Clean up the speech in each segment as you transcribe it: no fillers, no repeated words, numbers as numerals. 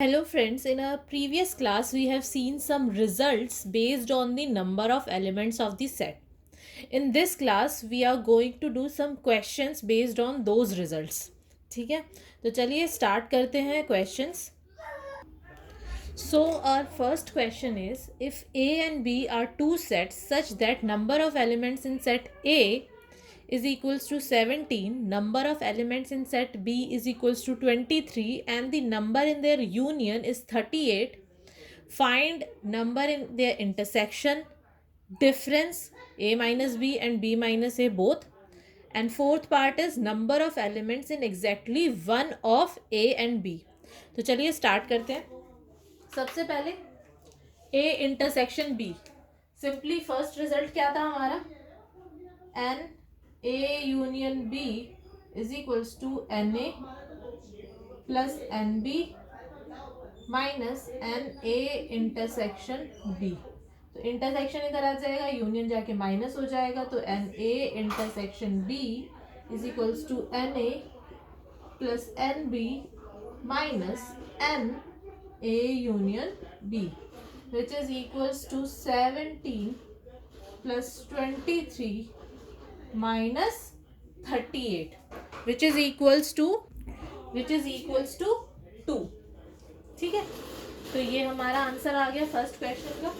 Hello friends, in our previous class we have seen some results based on the number of elements of the set. In this class we are going to do some questions based on those results. ठीक है, तो चलिए start करते हैं questions. So our first question is, if A and B are two sets such that number of elements in set A is equals to 17, number of elements in set B is equals to 23 and the number in their union is 38, find number in their intersection, difference A minus B and B minus A both, and fourth part is number of elements in exactly one of A and B. तो चलिए start करते हैं. सबसे पहले A intersection B. Simply first result क्या था हमारा? N A union B is equals to NA plus NB minus NA intersection B. तो इंटरसेक्शन इधर आ जाएगा, यूनियन जाके माइनस हो जाएगा, तो NA intersection B is equals to NA plus NB minus NA union B, which is equals to 17 plus 23 minus 38, which is equals to 2. ठीक है, तो ये हमारा आंसर आ गया फर्स्ट क्वेश्चन का.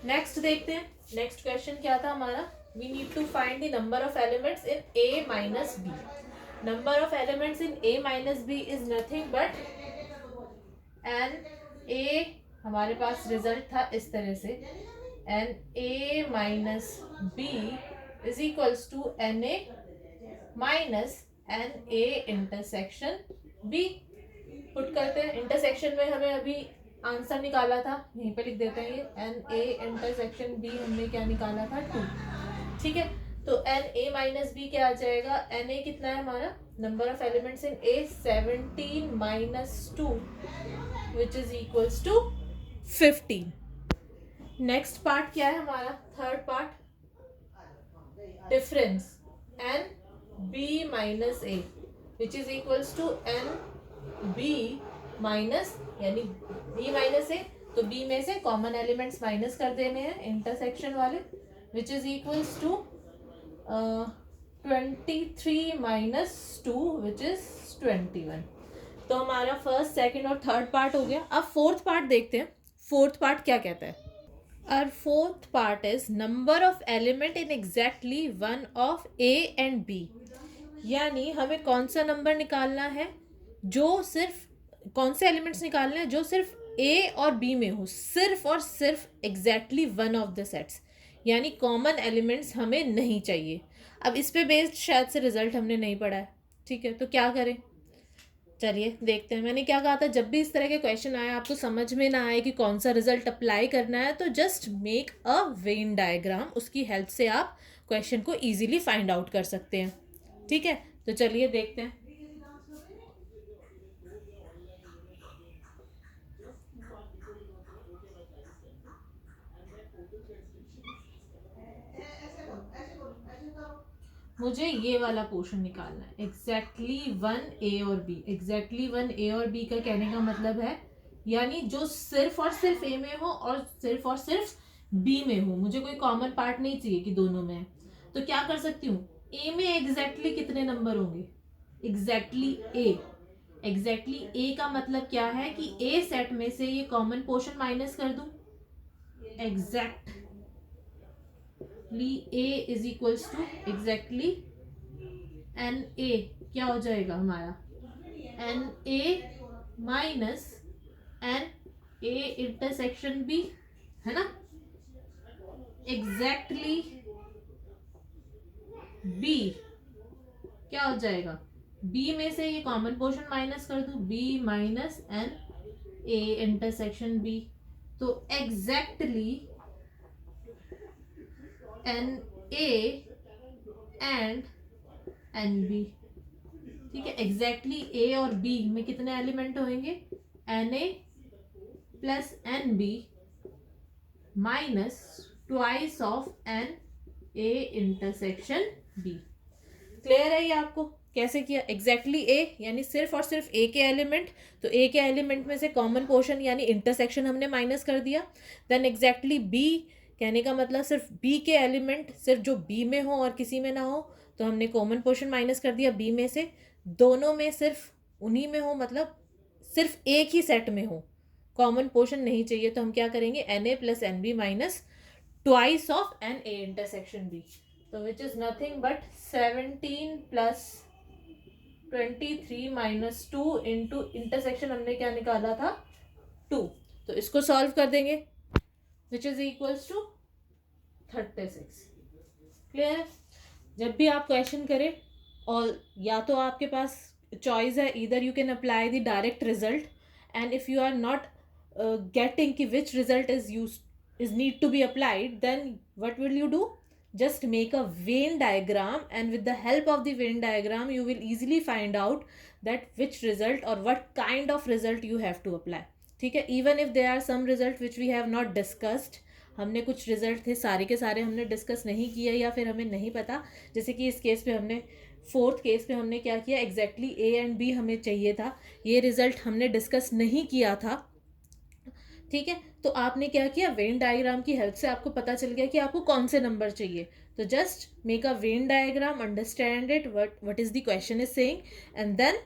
नेक्स्ट देखते हैं. नेक्स्ट क्वेश्चन क्या था हमारा? We need to find the number of elements in A minus B. Number of elements in A minus B is nothing but N A. हमारे पास रिजल्ट था इस तरह से, N A minus B is equals to NA minus NA intersection B. Put करते हैं. Intersection में हमें अभी आंसर निकाला था, यहीं पे लिख देते हैं. ये NA इंटरसेक्शन B हमने क्या निकाला था? 2. ठीक है, तो NA माइनस B क्या आ जाएगा? NA कितना है हमारा? Number of elements in A 17 minus 2 which is equals to 15. Next part क्या है हमारा? Third part, difference N B minus A which is equals to N B minus, यानी बी माइनस ए, तो बी में से कॉमन एलिमेंट्स माइनस कर देने हैं इंटरसेक्शन वाले, which is equals to 23 minus 2 which is 21. तो हमारा फर्स्ट, सेकंड और थर्ड पार्ट हो गया. अब फोर्थ पार्ट देखते हैं. फोर्थ पार्ट क्या कहता है? Our fourth part is number of element in exactly one of A and B. यानी हमें कौन सा नंबर निकालना है, जो सिर्फ कौन से एलिमेंट्स निकालने हैं जो सिर्फ A और B में हो, सिर्फ और सिर्फ exactly one of the sets, यानी कॉमन एलिमेंट्स हमें नहीं चाहिए. अब इस पे बेस्ड शायद से रिजल्ट हमने नहीं पढ़ा है. ठीक है, तो क्या करें? चलिए देखते हैं. मैंने क्या कहा था, जब भी इस तरह के क्वेश्चन आए, आपको समझ में ना आए कि कौन सा रिजल्ट अप्लाई करना है, तो just make a Venn diagram. उसकी हेल्प से आप क्वेश्चन को इजीली फाइंड आउट कर सकते हैं. ठीक है, तो चलिए देखते हैं. मुझे ये वाला पोर्शन निकालना है, एग्जैक्टली वन ए और बी. एग्जैक्टली वन ए और बी का कहने का मतलब है यानी जो सिर्फ और सिर्फ ए में हो और सिर्फ बी में हो. मुझे कोई कॉमन पार्ट नहीं चाहिए कि दोनों में है. तो क्या कर सकती हूँ? ए में एग्जैक्टली कितने नंबर होंगे? एग्जैक्टली ए. एग्जैक्टली ए का मतलब क्या है कि ए सेट में से ये कॉमन पोर्शन माइनस कर दूं. Exactly A is equals to exactly N A. क्या हो जाएगा हमारा? N A minus N A intersection B, है ना. एग्जैक्टली बी क्या हो जाएगा? बी में से ये कॉमन पोर्शन माइनस कर दूं, B minus N A intersection B. तो exactly N A and N B. ठीक है, एग्जैक्टली ए और बी में कितने एलिमेंट होंगे? N A plus N B minus twice of N A intersection B. Clear है ये आपको? कैसे किया, एग्जैक्टली ए यानी सिर्फ और सिर्फ ए के एलिमेंट, तो ए के एलिमेंट में से कॉमन पोर्शन यानी इंटरसेक्शन हमने माइनस कर दिया। देन एग्जैक्टली बी, कहने का मतलब सिर्फ बी के एलिमेंट सिर्फ जो बी में हो और किसी में ना हो, तो हमने कॉमन पोर्शन माइनस कर दिया बी में से, दोनों में सिर्फ उन्हीं में हो, मतलब सिर्फ एक ही सेट में हो, कॉमन पोर्शन नहीं चाहिए, तो हम क्या करेंगे, N A plus N B minus twice of N A intersection B, तो which is nothing but 17 plus 23 minus 2 into intersection हमने क्या निकाला था 2, तो इसको सॉल्व कर देंगे which is equals to 36। Clear है। जब भी आप क्वेश्चन करें, और या तो आपके पास चॉइस है, इधर you can apply the direct result, and if you are not getting कि which result is need to be applied, then what will you do, just make a Venn diagram, and with the help of the Venn diagram you will easily find out that which result or what kind of result you have to apply. ठीक है, even if there are some result which we have not discussed, हमने कुछ result थे सारे के सारे हमने discuss नहीं किया या फिर हमें नहीं पता, जैसे कि इस केस पे हमने फोर्थ केस पे हमने क्या किया, एग्जैक्टली ए एंड बी हमें चाहिए था, ये रिजल्ट हमने डिस्कस नहीं किया था। ठीक है, तो आपने क्या किया, वेन डायग्राम की हेल्प से आपको पता चल गया कि आपको कौन से नंबर चाहिए, तो just make a Venn diagram, understand it, what is the question is saying, and then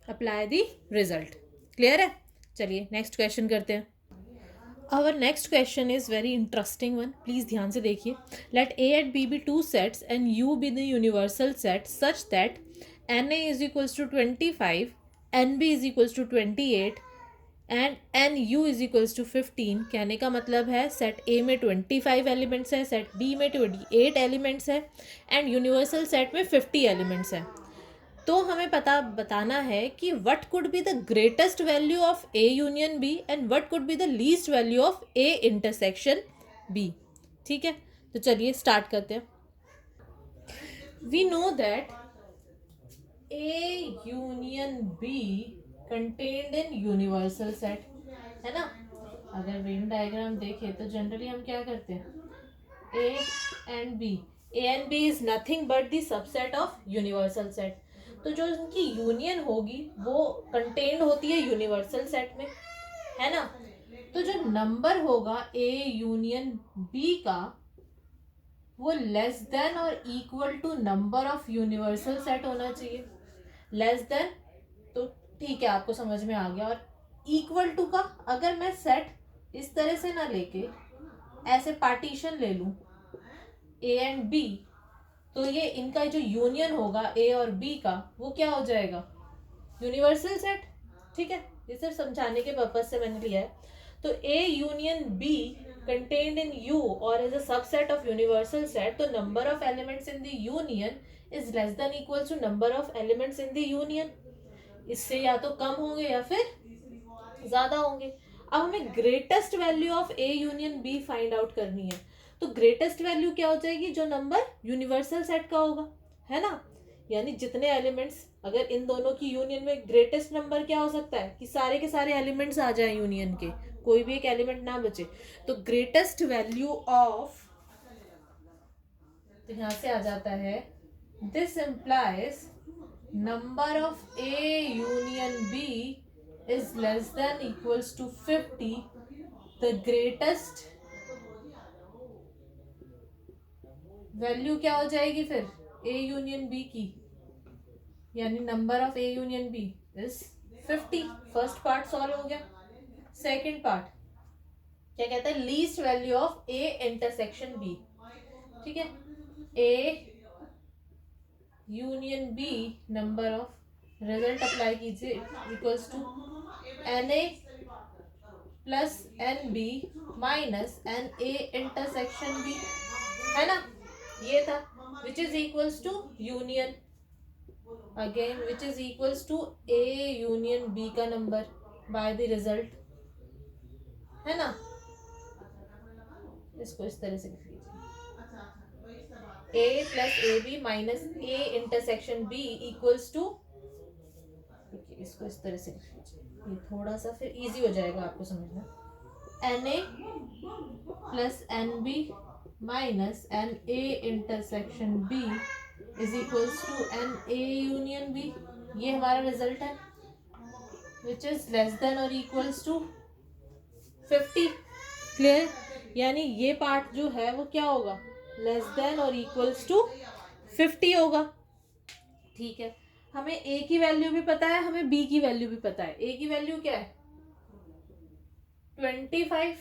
apply the result. Clear है। चलिए नेक्स्ट क्वेश्चन करते हैं। Our next question is very interesting one, please ध्यान से देखिए। Let A and B be two sets and U be the universal set such that N A is equals to 25, N B is equals to 28 and N you is equals to 15। कहने का मतलब है set ए में 25 elements है, set B में 28 elements है, and universal set में 50 elements है। तो हमें बताना है कि what could be the greatest value of A union B and what could be the least value of A intersection B. ठीक है, तो चलिए स्टार्ट करते हैं। We know that A union B contained in universal set, है ना। अगर Venn diagram देखें तो जनरली हम क्या करते हैं, A and B is nothing but the subset of universal set, तो जो इनकी यूनियन होगी वो कंटेन्ड होती है यूनिवर्सल सेट में, है ना। तो जो नंबर होगा ए यूनियन बी का वो लेस देन और equal to number of universal set होना चाहिए। लेस देन तो ठीक है, आपको समझ में आ गया, और इक्वल टू का अगर मैं सेट इस तरह से ना लेके ऐसे पार्टीशन ले लूं ए एंड बी, तो ये इनका जो यूनियन होगा ए और बी का वो क्या हो जाएगा, यूनिवर्सल सेट। ठीक है, ये सिर्फ समझाने के पर्पज से मैंने लिया है। तो A union B contained in U और as a subset of universal set, तो number of elements in the union is less than equal to number of elements in the union. इससे या तो कम होंगे या फिर ज्यादा होंगे। अब हमें greatest value of A union B find out करनी है, तो ग्रेटेस्ट वैल्यू क्या हो जाएगी, जो नंबर यूनिवर्सल सेट का होगा, है ना। यानी जितने एलिमेंट्स, अगर इन दोनों की यूनियन में ग्रेटेस्ट नंबर क्या हो सकता है कि सारे के सारे एलिमेंट्स आ जाए यूनियन के, कोई भी एक एलिमेंट ना बचे, तो ग्रेटेस्ट वैल्यू ऑफ, तो यहां से आ जाता है this implies number of A union B is less than equals to 50, the greatest value क्या हो जाएगी फिर A यूनियन B की, यानी number of A union B is 50। First part solve हो गया। सेकंड पार्ट क्या कहता है, least value of A intersection B। ठीक है, A union B number of, result apply कीजिए, equals to N A plus N B minus N A intersection B, है ना। ये था which is equals to union, again which is equals to A union B का number by the result, है ना। इसको इस तरह से A plus A B minus A intersection B equals to, इसको इस तरह से ये थोड़ा सा फिर इजी हो जाएगा आपको समझना, N A plus N B minus N A intersection B is equals to N A union B, ये हमारा रिजल्ट है, विच इज लेस देन और इक्वल्स टू 50। क्लियर? यानी ये पार्ट जो है वो क्या होगा, लेस देन और इक्वल्स टू 50 होगा। ठीक है, हमें ए की वैल्यू भी पता है, हमें बी की वैल्यू भी पता है। ए की वैल्यू क्या है 25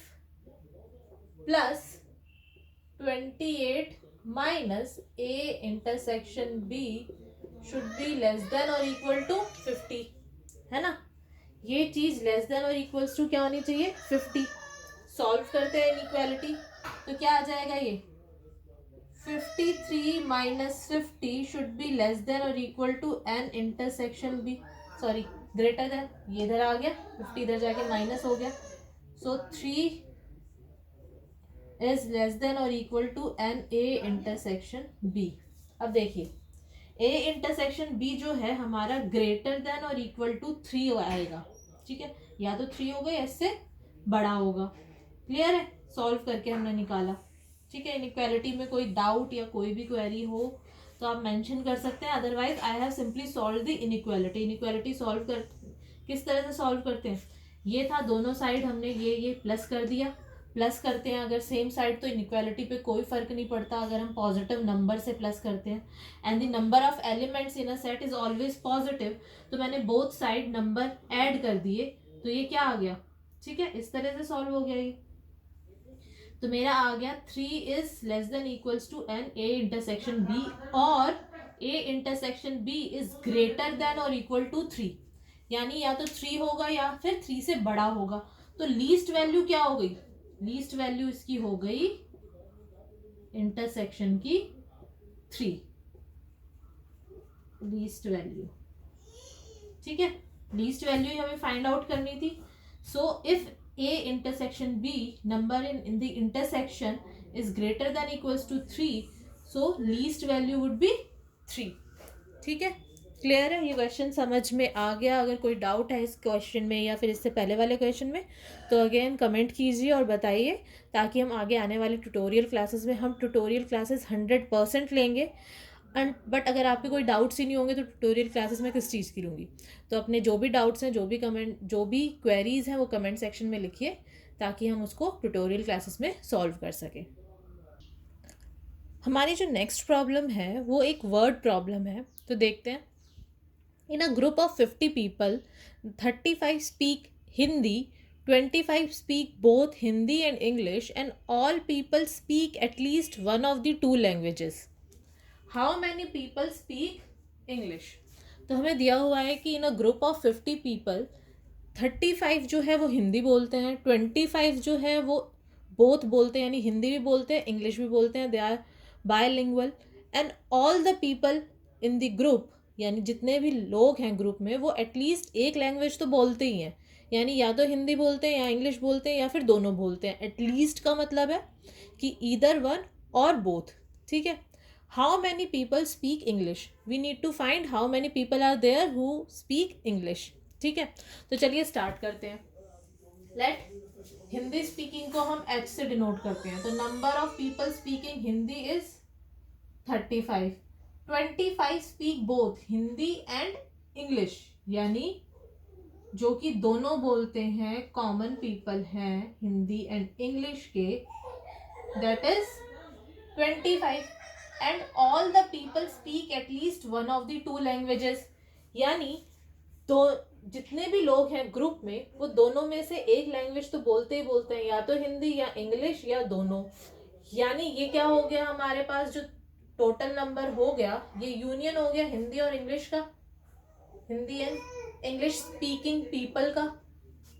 plus 28 minus A intersection B should be less than और इक्वल टू 50, है ना। ये चीज लेस देन और इक्वल्स टू क्या होनी चाहिए 50। सॉल्व करते हैं इनइक्वालिटी, तो क्या आ जाएगा ये 53 minus 50 should be less than और equal to N intersection B, sorry greater than, ये इधर आ गया 50 इधर जाके माइनस हो गया, सो 3 इज लेस देन और equal to N A intersection B. अब देखिए ए इंटरसेक्शन बी जो है हमारा ग्रेटर देन और इक्वल टू 3 आएगा। ठीक है, या तो 3 होगा या इससे बड़ा होगा। क्लियर है, सॉल्व करके हमने निकाला। ठीक है, इनइक्वालिटी में कोई डाउट या कोई भी क्वेरी हो तो आप मेंशन कर सकते हैं, otherwise I have simply solve the inequality. Inequality solve कर किस तरह से सॉल्व करते हैं, ये था दोनों साइड हमने ये प्लस कर दिया, प्लस करते हैं अगर सेम साइड तो इनइक्वालिटी पे कोई फर्क नहीं पड़ता अगर हम पॉजिटिव नंबर से प्लस करते हैं, and the number of elements in a set is always positive, तो मैंने बोथ साइड नंबर ऐड कर दिए तो ये क्या आ गया। ठीक है, इस तरह से सॉल्व हो गया ये, तो मेरा आ गया 3 is less than equals to N A intersection B, और A intersection B is greater than और इक्वल टू 3, यानी या तो 3 होगा या फिर 3 से बड़ा होगा। तो लीस्ट वैल्यू क्या हो गई, लीस्ट वैल्यू इसकी हो गई इंटरसेक्शन की 3, लीस्ट वैल्यू। ठीक है, लीस्ट वैल्यू हमें फाइंड आउट करनी थी। So if a intersection b number in the intersection is greater than equals to 3, so least value would be 3। ठीक है, क्लियर है, ये क्वेश्चन समझ में आ गया। अगर कोई डाउट है इस क्वेश्चन में या फिर इससे पहले वाले क्वेश्चन में तो अगेन कमेंट कीजिए और बताइए, ताकि हम आगे आने वाले ट्यूटोरियल क्लासेस में हम ट्यूटोरियल क्लासेस 100% लेंगे। बट अगर आपके कोई डाउट्स ही नहीं होंगे तो ट्यूटोरियल क्लासेस में किस चीज़ की लूँगी। तो अपने जो भी डाउट्स हैं, जो भी क्वेरीज हैं वो कमेंट सेक्शन में लिखिए, ताकि हम उसको ट्यूटोरियल क्लासेस में सॉल्व कर सकें। हमारी जो नेक्स्ट प्रॉब्लम है वो एक वर्ड प्रॉब्लम है, तो देखते हैं। In a group of 50 people 35 speak Hindi, 25 speak both Hindi and English, and all people speak at least one of the two languages. How many people speak English. तो हमें दिया हुआ है कि in a group of 50 people 35 जो है वो हिंदी बोलते हैं, 25 जो है वो बोथ बोलते हैं, यानी हिंदी भी बोलते हैं इंग्लिश भी बोलते हैं, they are bilingual, and all the people in the group, यानी जितने भी लोग हैं ग्रुप में वो एटलीस्ट एक लैंग्वेज तो बोलते ही हैं, यानी या तो हिंदी बोलते हैं या इंग्लिश बोलते हैं या फिर दोनों बोलते हैं। एटलीस्ट का मतलब है कि ईदर वन और बोथ। ठीक है, how many people speak English, we need to find how many people are there who speak English। ठीक है, तो चलिए स्टार्ट करते हैं। लेट हिंदी स्पीकिंग को हम H से डिनोट करते हैं, तो number of people speaking Hindi is 35, 25 speak both Hindi and English, यानी जो कि दोनों बोलते हैं, कॉमन पीपल हैं हिंदी एंड इंग्लिश के, that is 25, and all the people speak at least one of the two languages, यानी तो जितने भी लोग हैं ग्रुप में वो दोनों में से एक लैंग्वेज तो बोलते ही बोलते हैं, या तो हिंदी या इंग्लिश या दोनों। यानी ये क्या हो गया हमारे पास जो टोटल नंबर हो गया, ये यूनियन हो गया हिंदी और इंग्लिश का, Hindi and English speaking people का।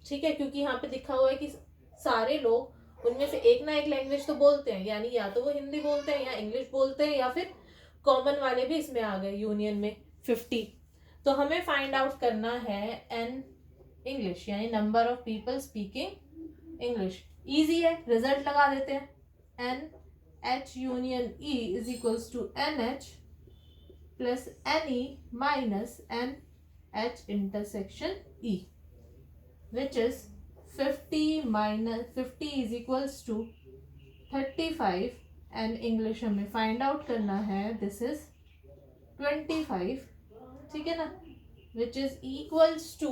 ठीक है, क्योंकि यहाँ पे लिखा हुआ है कि सारे लोग उनमें से एक ना एक लैंग्वेज तो बोलते हैं, यानी या तो वो हिंदी बोलते हैं या इंग्लिश बोलते हैं या फिर कॉमन वाले भी इसमें आ गए यूनियन में 50। तो हमें फाइंड आउट करना है एन इंग्लिश, यानी number of people speaking English. Easy है, रिजल्ट लगा देते हैं, N H union E is equals to N H plus N E minus N H intersection E, which is 50 minus 50 is equals to 35, and English हमें find out करना है, this is 25, ठीक है ना, which is equals to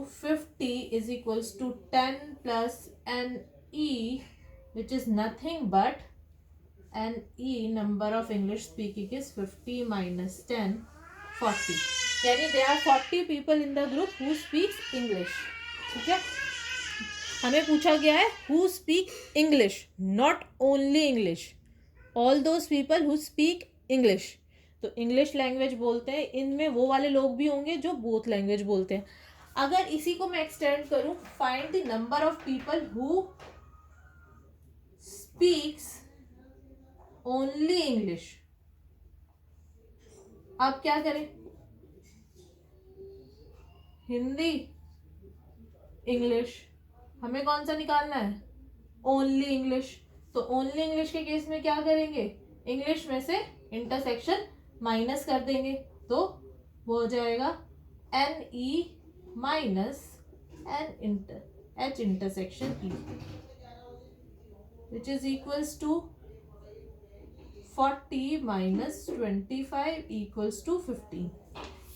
50 is equals to 10 plus NE, which is nothing but NE, number of English speaking is 50 minus 10, 40. यानी there are 40 people in the group who speaks English. ठीक है, हमें पूछा गया है who speak English, not only English, all those people who speak English. तो English language बोलते हैं, इनमें वो वाले लोग भी होंगे जो बोथ लैंग्वेज बोलते हैं. अगर इसी को मैं एक्सटेंड करूं, find the number of people who speaks only English. अब क्या करें, हिंदी, इंग्लिश, हमें कौन सा निकालना है, ओनली इंग्लिश. तो ओनली इंग्लिश के केस में क्या करेंगे, इंग्लिश में से इंटरसेक्शन माइनस कर देंगे, तो वो हो जाएगा N E minus H intersection E, which is equals to 40 minus 25 equals to 15.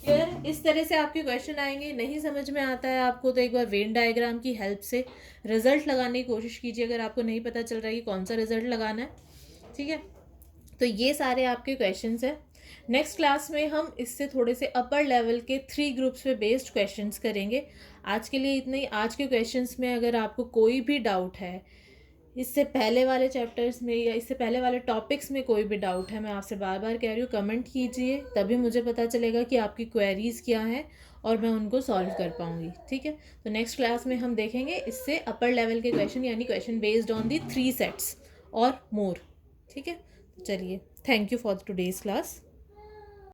Clear. इस तरह से आपके क्वेश्चन आएंगे. नहीं समझ में आता है आपको तो एक बार वेन डायग्राम की हेल्प से रिजल्ट लगाने की कोशिश कीजिए, अगर आपको नहीं पता चल रहा है कि कौन सा रिजल्ट लगाना है. ठीक है, तो ये सारे आपके क्वेश्चंस हैं. नेक्स्ट क्लास में हम इससे थोड़े से अपर लेवल के 3 ग्रुप्स पे बेस्ड क्वेश्चंस करेंगे. आज के लिए इतना ही. आज के क्वेश्चंस में अगर आपको कोई भी डाउट है, इससे पहले वाले चैप्टर्स में या इससे पहले वाले टॉपिक्स में कोई भी डाउट है, मैं आपसे बार बार कह रही हूँ, कमेंट कीजिए, तभी मुझे पता चलेगा कि आपकी क्वेरीज़ क्या हैं और मैं उनको सॉल्व कर पाऊँगी. ठीक है, तो नेक्स्ट क्लास में हम देखेंगे इससे अपर लेवल के क्वेश्चन, यानी question based on the 3 sets और मोर. ठीक है, चलिए, thank you for today's class.